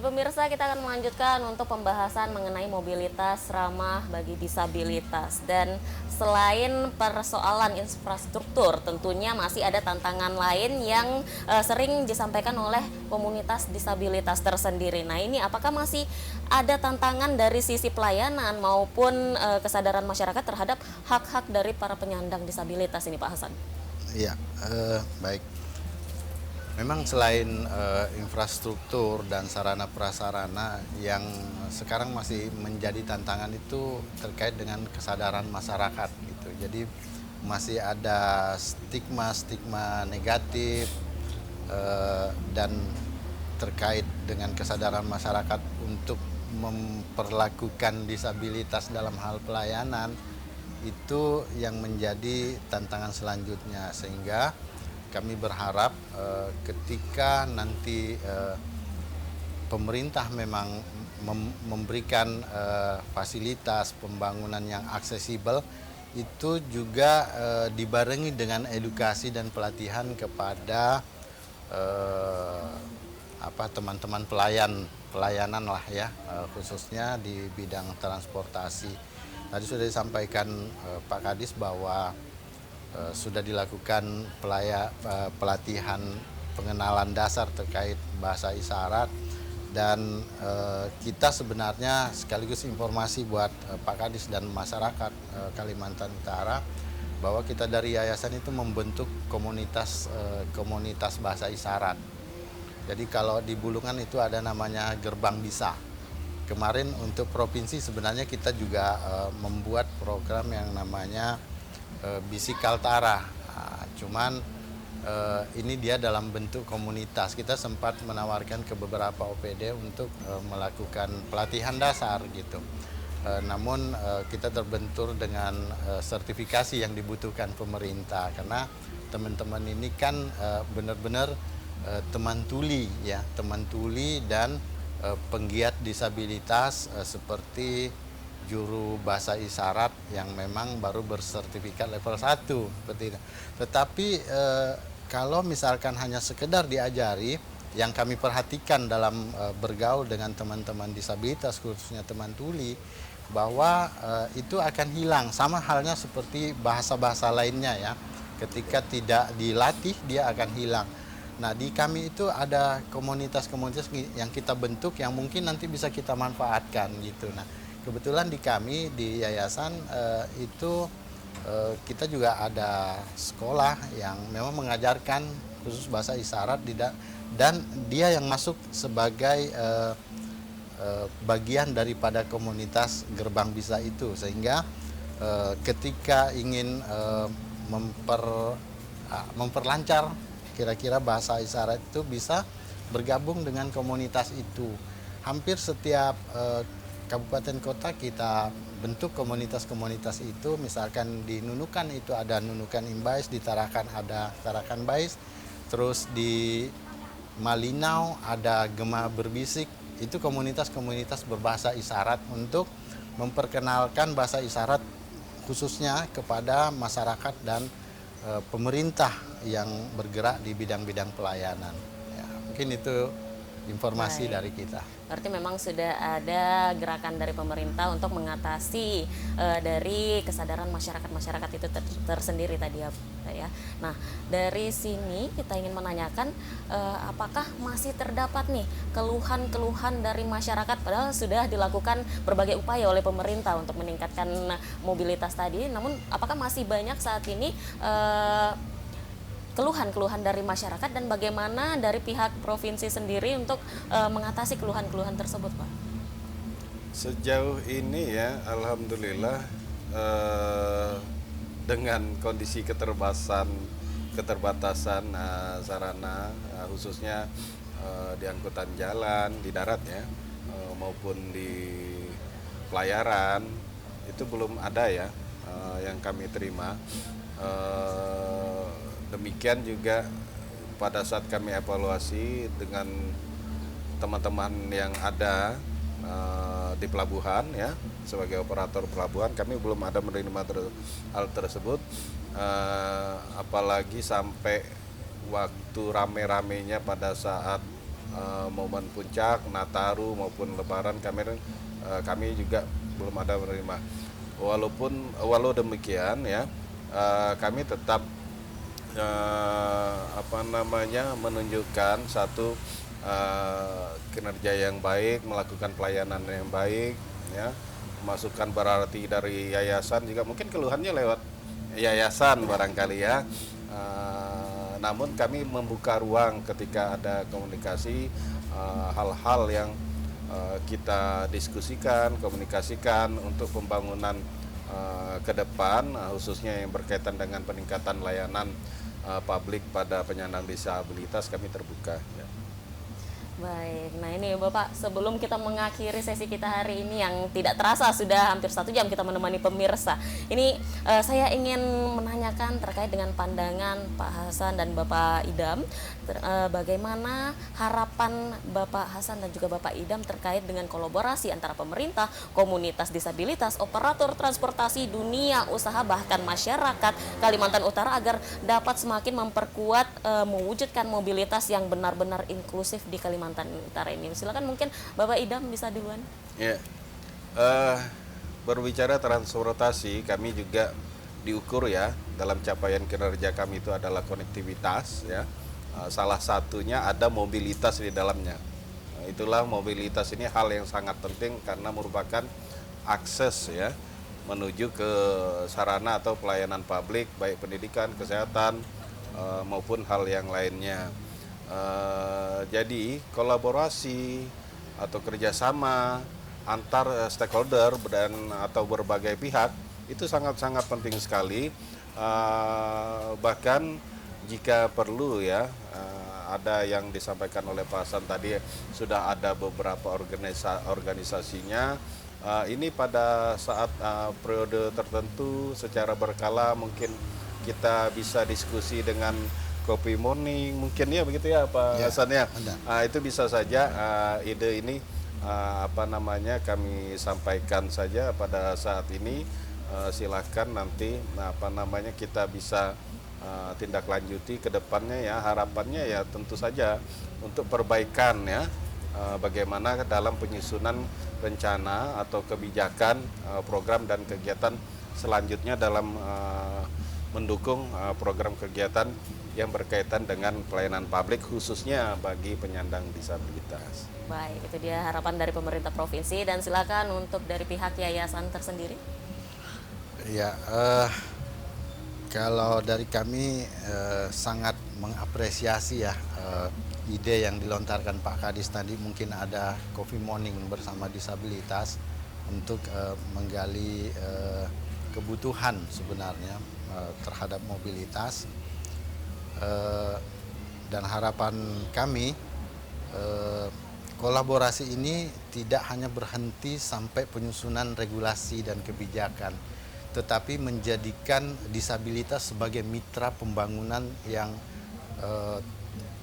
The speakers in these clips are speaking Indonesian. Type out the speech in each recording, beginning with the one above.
Pemirsa, kita akan melanjutkan untuk pembahasan mengenai mobilitas ramah bagi disabilitas. Dan selain persoalan infrastruktur, tentunya masih ada tantangan lain yang sering disampaikan oleh komunitas disabilitas tersendiri. Nah, ini apakah masih ada tantangan dari sisi pelayanan maupun kesadaran masyarakat terhadap hak-hak dari para penyandang disabilitas ini, Pak Hasan? Iya, baik. Memang selain infrastruktur dan sarana prasarana yang sekarang masih menjadi tantangan itu terkait dengan kesadaran masyarakat gitu. Jadi masih ada stigma-stigma negatif dan terkait dengan kesadaran masyarakat untuk memperlakukan disabilitas dalam hal pelayanan itu yang menjadi tantangan selanjutnya, sehingga kami berharap ketika nanti pemerintah memang memberikan fasilitas pembangunan yang aksesibel, itu juga dibarengi dengan edukasi dan pelatihan kepada teman-teman pelayanan lah ya, khususnya di bidang transportasi. Tadi sudah disampaikan Pak Kadis bahwa sudah dilakukan pelatihan pengenalan dasar terkait bahasa isyarat, dan kita sebenarnya sekaligus informasi buat Pak Kadis dan masyarakat Kalimantan Utara bahwa kita dari yayasan itu membentuk komunitas bahasa isyarat. Jadi kalau di Bulungan itu ada namanya Gerbang Bisa. Kemarin untuk provinsi sebenarnya kita juga membuat program yang namanya Bisi Kaltara. Cuman ini dia dalam bentuk komunitas. Kita sempat menawarkan ke beberapa OPD untuk melakukan pelatihan dasar gitu. Namun kita terbentur dengan sertifikasi yang dibutuhkan pemerintah, karena teman-teman ini kan benar-benar teman tuli ya, teman tuli dan penggiat disabilitas seperti juru bahasa isyarat yang memang baru bersertifikat level 1 seperti itu. Tetapi kalau misalkan hanya sekedar diajari, yang kami perhatikan dalam bergaul dengan teman-teman disabilitas khususnya teman tuli, bahwa itu akan hilang, sama halnya seperti bahasa-bahasa lainnya ya. Ketika tidak dilatih dia akan hilang. Nah, di kami itu ada komunitas-komunitas yang kita bentuk yang mungkin nanti bisa kita manfaatkan gitu. Nah, kebetulan di kami di yayasan itu kita juga ada sekolah yang memang mengajarkan khusus bahasa isyarat, dan dia yang masuk sebagai bagian daripada komunitas Gerbang Bisa itu, sehingga ketika ingin memperlancar kira-kira bahasa isyarat itu bisa bergabung dengan komunitas itu. Hampir setiap kabupaten kota kita bentuk komunitas-komunitas itu. Misalkan di Nunukan itu ada Nunukan Imbais, di Tarakan ada Tarakan Bais, terus di Malinau ada Gema Berbisik. Itu komunitas-komunitas berbahasa isyarat untuk memperkenalkan bahasa isyarat khususnya kepada masyarakat dan pemerintah yang bergerak di bidang-bidang pelayanan. Ya, mungkin itu informasi dari kita. Berarti memang sudah ada gerakan dari pemerintah untuk mengatasi dari kesadaran masyarakat itu tersendiri tadi ya. Nah, dari sini kita ingin menanyakan apakah masih terdapat nih keluhan-keluhan dari masyarakat, padahal sudah dilakukan berbagai upaya oleh pemerintah untuk meningkatkan mobilitas tadi, namun apakah masih banyak saat ini keluhan-keluhan dari masyarakat, dan bagaimana dari pihak provinsi sendiri untuk mengatasi keluhan-keluhan tersebut, Pak? Sejauh ini ya, alhamdulillah dengan kondisi keterbatasan sarana khususnya di angkutan jalan, di darat ya, maupun di pelayaran, itu belum ada ya yang kami terima. Demikian juga pada saat kami evaluasi dengan teman-teman yang ada di pelabuhan ya, sebagai operator pelabuhan, kami belum ada menerima hal tersebut, apalagi sampai waktu rame-ramenya pada saat momen puncak, Nataru maupun Lebaran kami juga belum ada menerima. Walau demikian ya, kami tetap menunjukkan satu kinerja yang baik, melakukan pelayanan yang baik, ya. Masukan berarti dari yayasan juga mungkin keluhannya lewat yayasan barangkali ya. Namun kami membuka ruang ketika ada komunikasi, hal-hal yang kita diskusikan, komunikasikan untuk pembangunan ke depan, khususnya yang berkaitan dengan peningkatan layanan publik pada penyandang disabilitas, kami terbuka. Ya. Baik, nah ini Bapak, sebelum kita mengakhiri sesi kita hari ini yang tidak terasa sudah hampir 1 jam kita menemani pemirsa. Ini saya ingin menanyakan terkait dengan pandangan Pak Hasan dan Bapak Idam, bagaimana harapan Bapak Hasan dan juga Bapak Idam terkait dengan kolaborasi antara pemerintah, komunitas disabilitas, operator transportasi, dunia usaha, bahkan masyarakat Kalimantan Utara agar dapat semakin memperkuat mewujudkan mobilitas yang benar-benar inklusif di Kalimantan Utara ini. Silakan, mungkin Bapak Idam bisa duluan. Ya, berbicara transportasi, kami juga diukur ya dalam capaian kinerja kami itu adalah konektivitas ya. Salah satunya ada mobilitas di dalamnya. Itulah mobilitas ini hal yang sangat penting karena merupakan akses ya menuju ke sarana atau pelayanan publik baik pendidikan, kesehatan maupun hal yang lainnya. Jadi kolaborasi atau kerjasama antar stakeholder dan atau berbagai pihak itu sangat-sangat penting sekali. Bahkan jika perlu ya, ada yang disampaikan oleh Pak Hasan tadi, sudah ada beberapa organisasinya. Ini pada saat periode tertentu secara berkala mungkin kita bisa diskusi dengan Kopi Morning, mungkin ya begitu ya Pak Hasan ya. Itu bisa saja ide ini kami sampaikan saja pada saat ini. Silahkan nanti kita bisa tindak lanjuti ke depannya ya. Harapannya ya tentu saja untuk perbaikan ya, bagaimana dalam penyusunan rencana atau kebijakan program dan kegiatan selanjutnya dalam mendukung program kegiatan yang berkaitan dengan pelayanan publik khususnya bagi penyandang disabilitas. Baik, itu dia harapan dari pemerintah provinsi, dan silakan untuk dari pihak yayasan tersendiri. Ya, kalau dari kami sangat mengapresiasi ya ide yang dilontarkan Pak Kadis tadi. Mungkin ada Coffee Morning bersama disabilitas untuk menggali kebutuhan sebenarnya terhadap mobilitas. Dan harapan kami kolaborasi ini tidak hanya berhenti sampai penyusunan regulasi dan kebijakan, tetapi menjadikan disabilitas sebagai mitra pembangunan yang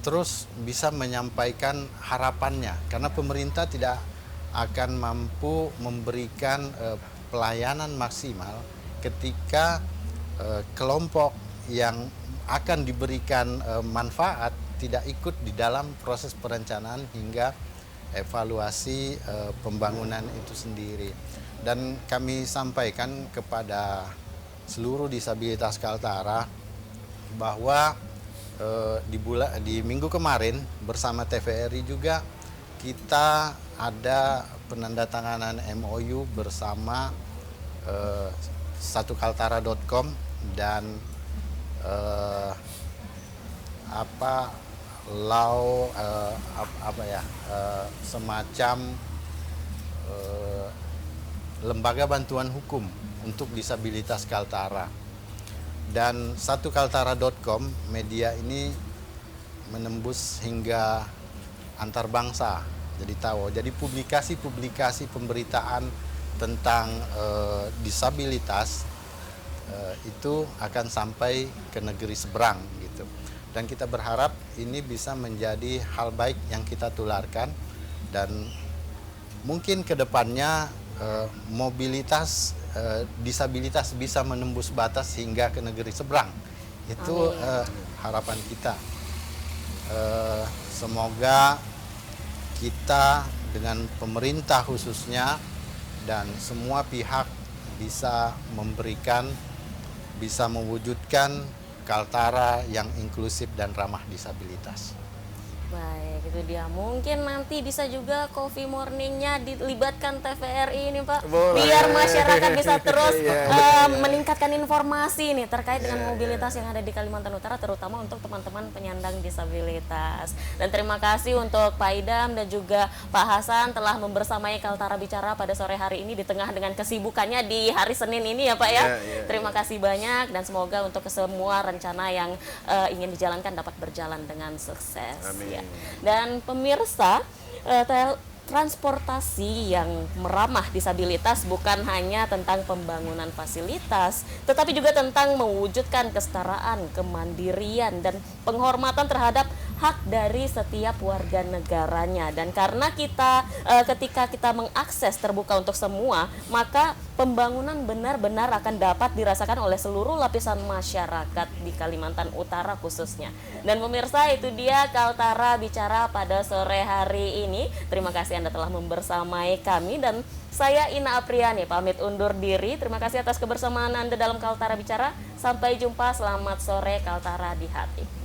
terus bisa menyampaikan harapannya, karena pemerintah tidak akan mampu memberikan pelayanan maksimal ketika kelompok yang akan diberikan manfaat tidak ikut di dalam proses perencanaan hingga evaluasi pembangunan itu sendiri. Dan kami sampaikan kepada seluruh disabilitas Kaltara bahwa di minggu kemarin bersama TVRI juga kita ada penandatanganan MOU bersama satukaltara.com dan semacam lembaga bantuan hukum untuk disabilitas Kaltara. Dan satukaltara.com, media ini menembus hingga antar bangsa. Jadi publikasi pemberitaan tentang disabilitas itu akan sampai ke negeri seberang gitu. Dan kita berharap ini bisa menjadi hal baik yang kita tularkan, dan mungkin ke depannya mobilitas disabilitas bisa menembus batas hingga ke negeri seberang. Itu harapan kita. Semoga kita dengan pemerintah khususnya dan semua pihak bisa mewujudkan Kaltara yang inklusif dan ramah disabilitas. Baik, itu dia. Mungkin nanti bisa juga coffee morningnya dilibatkan TVRI ini Pak. Boleh. Biar masyarakat bisa terus Iya, meningkatkan informasi nih terkait dengan mobilitas yang ada di Kalimantan Utara, terutama untuk teman-teman penyandang disabilitas. Dan terima kasih untuk Pak Idam dan juga Pak Hasan telah membersamai Kaltara Bicara pada sore hari ini di tengah dengan kesibukannya di hari Senin ini ya Pak ya. Terima kasih banyak dan semoga untuk semua rencana yang ingin dijalankan dapat berjalan dengan sukses. Amin. Ya. Dan pemirsa, transportasi yang meramah disabilitas bukan hanya tentang pembangunan fasilitas, tetapi juga tentang mewujudkan kesetaraan, kemandirian, dan penghormatan terhadap hak dari setiap warga negaranya. Dan karena ketika kita mengakses terbuka untuk semua, maka pembangunan benar-benar akan dapat dirasakan oleh seluruh lapisan masyarakat di Kalimantan Utara khususnya. Dan pemirsa, itu dia Kaltara Bicara pada sore hari ini. Terima kasih Anda telah membersamai kami dan saya Ina Apriani pamit undur diri. Terima kasih atas kebersamaan Anda dalam Kaltara Bicara. Sampai jumpa, selamat sore Kaltara di hati.